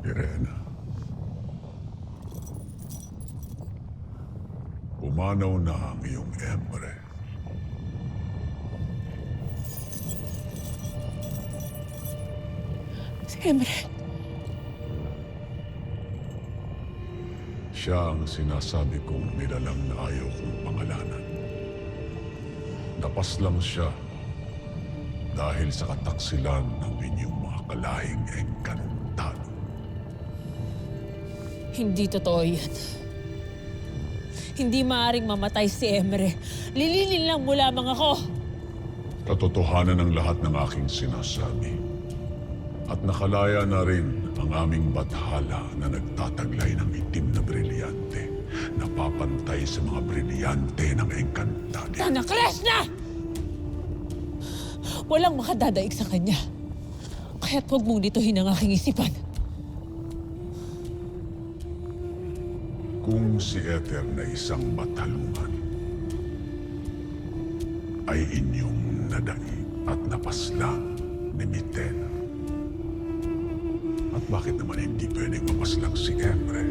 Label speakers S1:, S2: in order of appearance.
S1: Irena, pumanaw na ang iyong emre.
S2: Si Emre.
S1: Siya ang sinasabi kong nilalang na ayaw kong pangalanan. Napaslang siya dahil sa kataksilan ng inyong mga kalahing engkantado.
S2: Hindi totoo yan. Hindi maaaring mamatay si Emre. Lilinin lang mo lamang ako.
S1: Katotohanan ang lahat ng aking sinasabi. At nakalaya na rin ang aming bathala na nagtataglay ng itim na brilyante na papantay sa mga brilyante ng engkantado.
S2: Tanaklas na! Walang makadadaig sa kanya. Kaya't huwag mong dituhin ang aking isipan.
S1: Kung si Ether na isang batalungan ay inyong nadaig at napaslang ni Mitena. At bakit naman hindi pwedeng mapaslang si Emre?